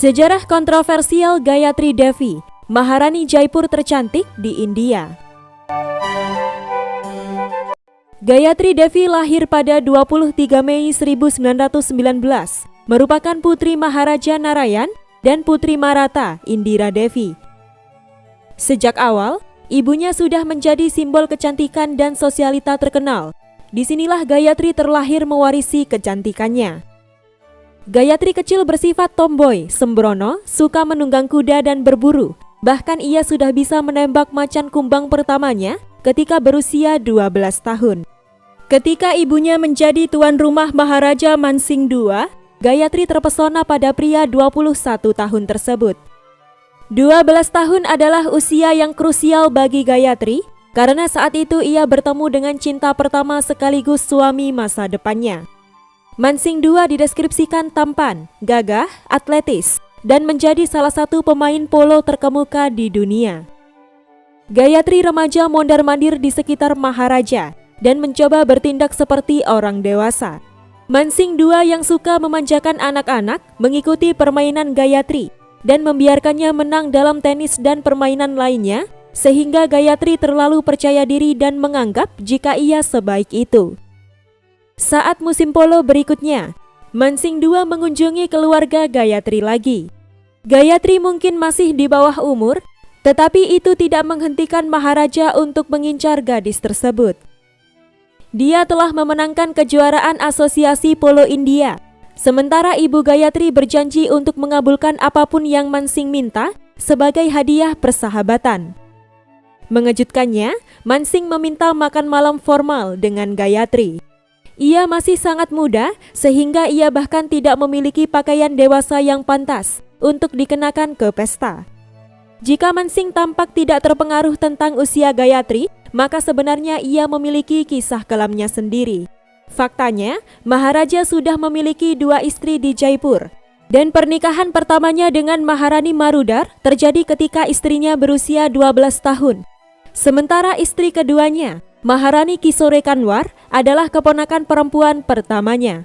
Sejarah kontroversial Gayatri Devi, Maharani Jaipur tercantik di India. Gayatri Devi lahir pada 23 Mei 1919, merupakan putri Maharaja Narayan dan putri Maratha Indira Devi. Sejak awal, ibunya sudah menjadi simbol kecantikan dan sosialita terkenal. Disinilah Gayatri terlahir mewarisi kecantikannya. Gayatri kecil bersifat tomboy, sembrono, suka menunggang kuda dan berburu. Bahkan ia sudah bisa menembak macan kumbang pertamanya ketika berusia 12 tahun. Ketika ibunya menjadi tuan rumah Maharaja Mansingh II, Gayatri terpesona pada pria 21 tahun tersebut. 12 tahun adalah usia yang krusial bagi Gayatri karena saat itu ia bertemu dengan cinta pertama sekaligus suami masa depannya. Mansingh II dideskripsikan tampan, gagah, atletis, dan menjadi salah satu pemain polo terkemuka di dunia. Gayatri remaja mondar-mandir di sekitar Maharaja dan mencoba bertindak seperti orang dewasa. Mansingh II yang suka memanjakan anak-anak mengikuti permainan Gayatri dan membiarkannya menang dalam tenis dan permainan lainnya, sehingga Gayatri terlalu percaya diri dan menganggap jika ia sebaik itu. Saat musim polo berikutnya, Mansingh II mengunjungi keluarga Gayatri lagi. Gayatri mungkin masih di bawah umur, tetapi itu tidak menghentikan Maharaja untuk mengincar gadis tersebut. Dia telah memenangkan kejuaraan Asosiasi Polo India, sementara ibu Gayatri berjanji untuk mengabulkan apapun yang Mansingh minta sebagai hadiah persahabatan. Mengejutkannya, Mansingh meminta makan malam formal dengan Gayatri. Ia masih sangat muda sehingga ia bahkan tidak memiliki pakaian dewasa yang pantas untuk dikenakan ke pesta. Jika Mansingh tampak tidak terpengaruh tentang usia Gayatri, maka sebenarnya ia memiliki kisah kelamnya sendiri. Faktanya, Maharaja sudah memiliki 2 istri di Jaipur, dan pernikahan pertamanya dengan Maharani Marudar terjadi ketika istrinya berusia 12 tahun. Sementara istri keduanya, Maharani Kishore Kanwar, adalah keponakan perempuan pertamanya.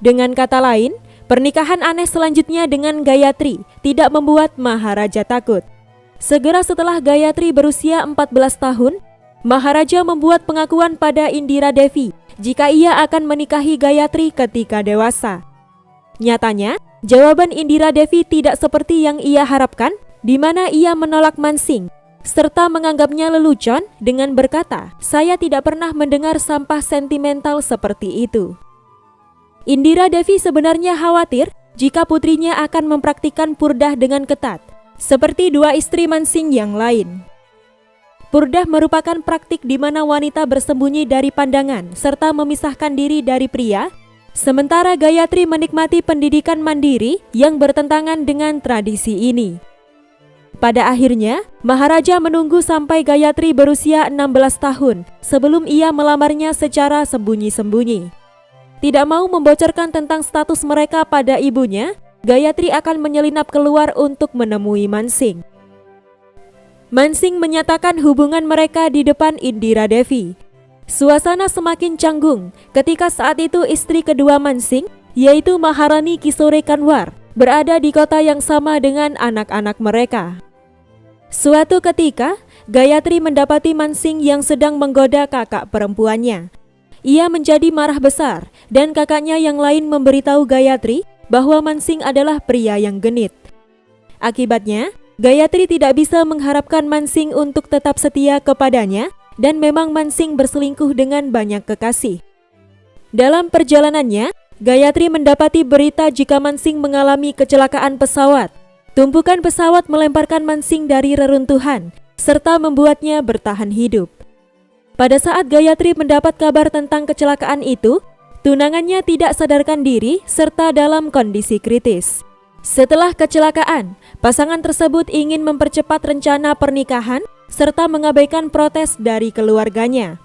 Dengan kata lain, pernikahan aneh selanjutnya dengan Gayatri tidak membuat Maharaja takut. Segera setelah Gayatri berusia 14 tahun, Maharaja membuat pengakuan pada Indira Devi jika ia akan menikahi Gayatri ketika dewasa. Nyatanya, jawaban Indira Devi tidak seperti yang ia harapkan, di mana ia menolak Mansingh serta menganggapnya lelucon dengan berkata, "Saya tidak pernah mendengar sampah sentimental seperti itu." Indira Devi sebenarnya khawatir jika putrinya akan mempraktikkan purdah dengan ketat, seperti 2 istri Mansingh yang lain. Purdah merupakan praktik di mana wanita bersembunyi dari pandangan serta memisahkan diri dari pria, sementara Gayatri menikmati pendidikan mandiri yang bertentangan dengan tradisi ini. Pada akhirnya, Maharaja menunggu sampai Gayatri berusia 16 tahun sebelum ia melamarnya secara sembunyi-sembunyi. Tidak mau membocorkan tentang status mereka pada ibunya, Gayatri akan menyelinap keluar untuk menemui Mansingh. Mansingh menyatakan hubungan mereka di depan Indira Devi. Suasana semakin canggung ketika saat itu istri kedua Mansingh, yaitu Maharani Kishore Kanwar, berada di kota yang sama dengan anak-anak mereka. Suatu ketika, Gayatri mendapati Mansingh yang sedang menggoda kakak perempuannya. Ia menjadi marah besar dan kakaknya yang lain memberitahu Gayatri bahwa Mansingh adalah pria yang genit. Akibatnya, Gayatri tidak bisa mengharapkan Mansingh untuk tetap setia kepadanya dan memang Mansingh berselingkuh dengan banyak kekasih. Dalam perjalanannya, Gayatri mendapati berita jika Mansingh mengalami kecelakaan pesawat. Tumpukan pesawat melemparkan Mansingh dari reruntuhan, serta membuatnya bertahan hidup. Pada saat Gayatri mendapat kabar tentang kecelakaan itu, tunangannya tidak sadarkan diri serta dalam kondisi kritis. Setelah kecelakaan, pasangan tersebut ingin mempercepat rencana pernikahan, serta mengabaikan protes dari keluarganya.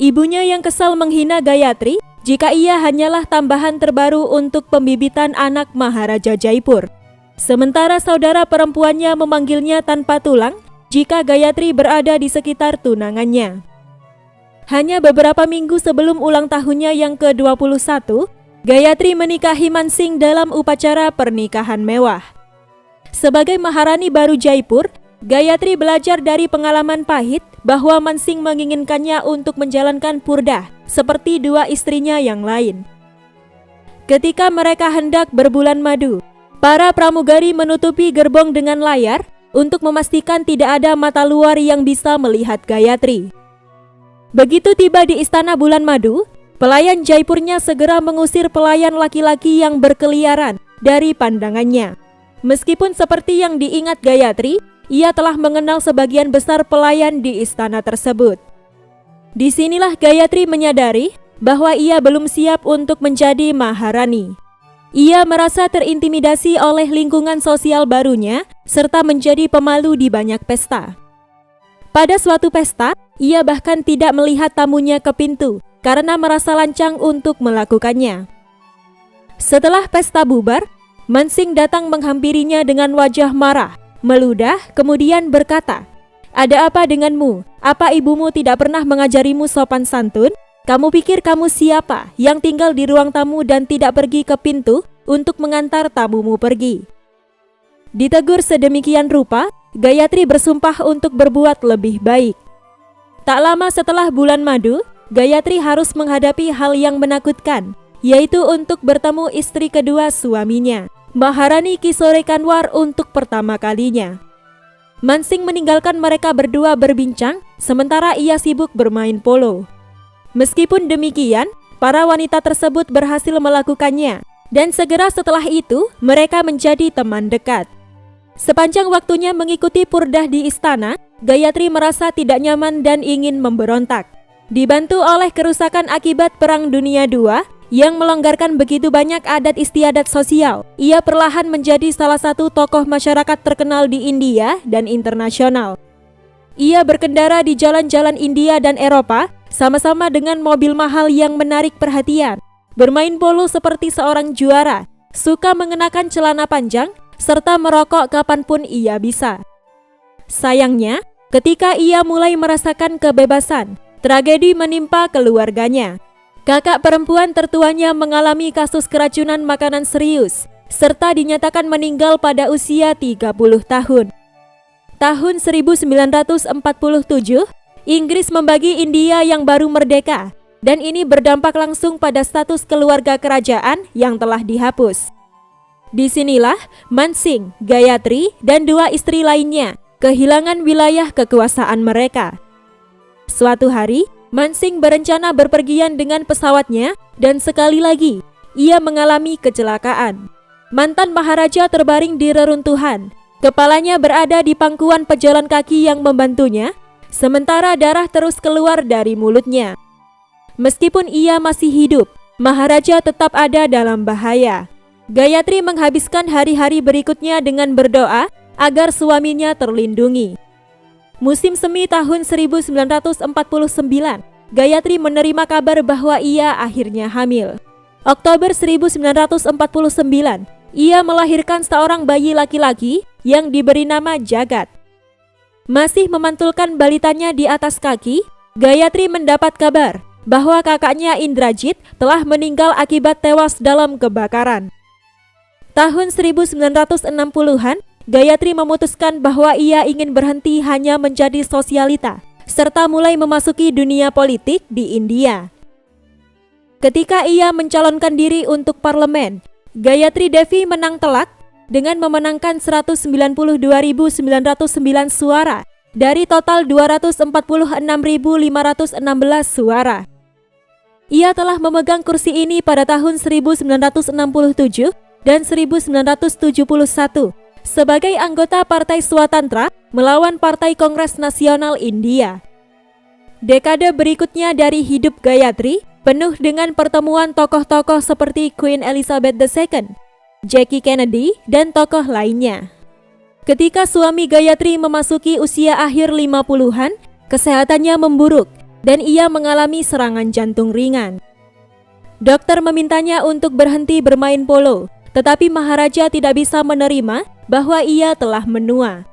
Ibunya yang kesal menghina Gayatri jika ia hanyalah tambahan terbaru untuk pembibitan anak Maharaja Jaipur. Sementara saudara perempuannya memanggilnya tanpa tulang jika Gayatri berada di sekitar tunangannya. Hanya beberapa minggu sebelum ulang tahunnya yang ke-21, Gayatri menikahi Mansingh dalam upacara pernikahan mewah. Sebagai Maharani baru Jaipur, Gayatri belajar dari pengalaman pahit bahwa Mansingh menginginkannya untuk menjalankan purdah seperti dua istrinya yang lain. Ketika mereka hendak berbulan madu, para pramugari menutupi gerbong dengan layar untuk memastikan tidak ada mata luar yang bisa melihat Gayatri. Begitu tiba di istana bulan madu, pelayan Jaipurnya segera mengusir pelayan laki-laki yang berkeliaran dari pandangannya. Meskipun seperti yang diingat Gayatri, ia telah mengenal sebagian besar pelayan di istana tersebut. Disinilah Gayatri menyadari bahwa ia belum siap untuk menjadi Maharani. Ia merasa terintimidasi oleh lingkungan sosial barunya serta menjadi pemalu di banyak pesta. Pada suatu pesta, ia bahkan tidak melihat tamunya ke pintu karena merasa lancang untuk melakukannya. Setelah pesta bubar, Mansingh datang menghampirinya dengan wajah marah, meludah, kemudian berkata, "Ada apa denganmu? Apa ibumu tidak pernah mengajarimu sopan santun? Kamu pikir kamu siapa yang tinggal di ruang tamu dan tidak pergi ke pintu untuk mengantar tamumu pergi?" Ditegur sedemikian rupa, Gayatri bersumpah untuk berbuat lebih baik. Tak lama setelah bulan madu, Gayatri harus menghadapi hal yang menakutkan, yaitu untuk bertemu istri kedua suaminya, Maharani Kishore Kanwar, untuk pertama kalinya. Mansingh meninggalkan mereka berdua berbincang, sementara ia sibuk bermain polo. Meskipun demikian, para wanita tersebut berhasil melakukannya, dan segera setelah itu mereka menjadi teman dekat. Sepanjang waktunya mengikuti purdah di istana, Gayatri merasa tidak nyaman dan ingin memberontak. Dibantu oleh kerusakan akibat Perang Dunia II yang melonggarkan begitu banyak adat istiadat sosial, ia perlahan menjadi salah satu tokoh masyarakat terkenal di India dan internasional. Ia berkendara di jalan-jalan India dan Eropa, sama-sama dengan mobil mahal yang menarik perhatian, bermain polo seperti seorang juara, suka mengenakan celana panjang, serta merokok kapanpun ia bisa. Sayangnya, ketika ia mulai merasakan kebebasan, tragedi menimpa keluarganya. Kakak perempuan tertuanya mengalami kasus keracunan makanan serius, serta dinyatakan meninggal pada usia 30 tahun. Tahun 1947, Inggris membagi India yang baru merdeka, dan ini berdampak langsung pada status keluarga kerajaan yang telah dihapus. Disinilah Mansingh, Gayatri, dan dua istri lainnya kehilangan wilayah kekuasaan mereka. Suatu hari, Mansingh berencana berpergian dengan pesawatnya, dan sekali lagi ia mengalami kecelakaan. Mantan Maharaja terbaring di reruntuhan. Kepalanya berada di pangkuan pejalan kaki yang membantunya, sementara darah terus keluar dari mulutnya. Meskipun ia masih hidup, Maharaja tetap ada dalam bahaya. Gayatri menghabiskan hari-hari berikutnya dengan berdoa agar suaminya terlindungi. Musim semi tahun 1949, Gayatri menerima kabar bahwa ia akhirnya hamil. Oktober 1949, ia melahirkan seorang bayi laki-laki yang diberi nama Jagat. Masih memantulkan balitanya di atas kaki, Gayatri mendapat kabar bahwa kakaknya Indrajit telah meninggal akibat tewas dalam kebakaran. Tahun 1960-an, Gayatri memutuskan bahwa ia ingin berhenti hanya menjadi sosialita, serta mulai memasuki dunia politik di India. Ketika ia mencalonkan diri untuk parlemen, Gayatri Devi menang telak dengan memenangkan 192.909 suara dari total 246.516 suara. Ia telah memegang kursi ini pada tahun 1967 dan 1971 sebagai anggota Partai Swatantra melawan Partai Kongres Nasional India. Dekade berikutnya dari hidup Gayatri penuh dengan pertemuan tokoh-tokoh seperti Queen Elizabeth II, Jackie Kennedy, dan tokoh lainnya. Ketika suami Gayatri memasuki usia akhir 50-an, kesehatannya memburuk dan ia mengalami serangan jantung ringan. Dokter memintanya untuk berhenti bermain polo, tetapi Maharaja tidak bisa menerima bahwa ia telah menua.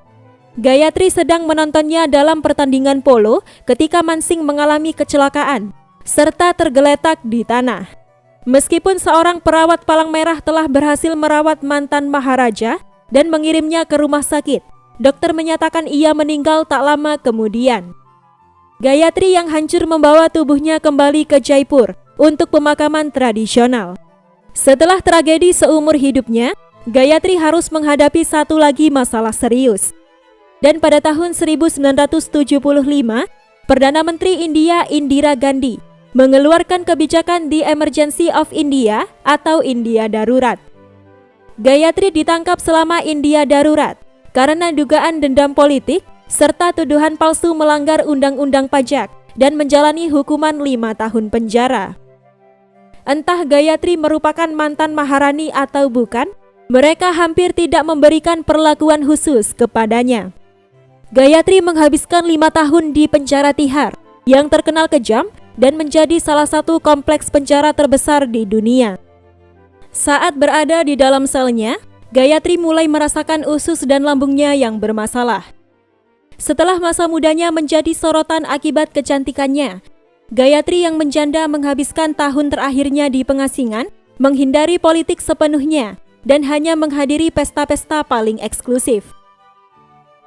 Gayatri sedang menontonnya dalam pertandingan polo ketika Mansingh mengalami kecelakaan serta tergeletak di tanah. Meskipun seorang perawat palang merah telah berhasil merawat mantan Maharaja dan mengirimnya ke rumah sakit, dokter menyatakan ia meninggal tak lama kemudian. Gayatri yang hancur membawa tubuhnya kembali ke Jaipur untuk pemakaman tradisional. Setelah tragedi seumur hidupnya, Gayatri harus menghadapi satu lagi masalah serius. Dan pada tahun 1975, Perdana Menteri India Indira Gandhi mengeluarkan kebijakan The Emergency of India atau India Darurat. Gayatri ditangkap selama India Darurat karena dugaan dendam politik serta tuduhan palsu melanggar undang-undang pajak dan menjalani hukuman 5 tahun penjara. Entah Gayatri merupakan mantan Maharani atau bukan, mereka hampir tidak memberikan perlakuan khusus kepadanya. Gayatri menghabiskan 5 tahun di penjara Tihar yang terkenal kejam dan menjadi salah satu kompleks penjara terbesar di dunia. Saat berada di dalam selnya, Gayatri mulai merasakan usus dan lambungnya yang bermasalah. Setelah masa mudanya menjadi sorotan akibat kecantikannya, Gayatri yang menjanda menghabiskan tahun terakhirnya di pengasingan, menghindari politik sepenuhnya, dan hanya menghadiri pesta-pesta paling eksklusif.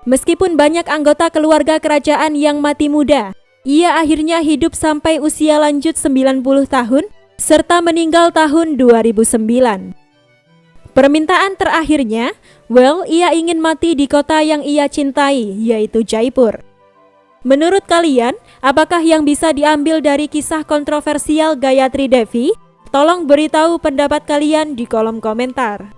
Meskipun banyak anggota keluarga kerajaan yang mati muda, ia akhirnya hidup sampai usia lanjut 90 tahun, serta meninggal tahun 2009. Permintaan terakhirnya, ia ingin mati di kota yang ia cintai, yaitu Jaipur. Menurut kalian, apakah yang bisa diambil dari kisah kontroversial Gayatri Devi? Tolong beritahu pendapat kalian di kolom komentar.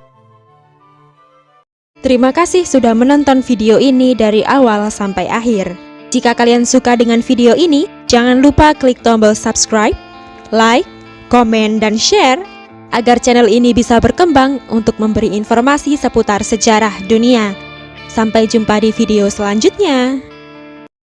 Terima kasih sudah menonton video ini dari awal sampai akhir. Jika kalian suka dengan video ini, jangan lupa klik tombol subscribe, like, komen, dan share agar channel ini bisa berkembang untuk memberi informasi seputar sejarah dunia. Sampai jumpa di video selanjutnya.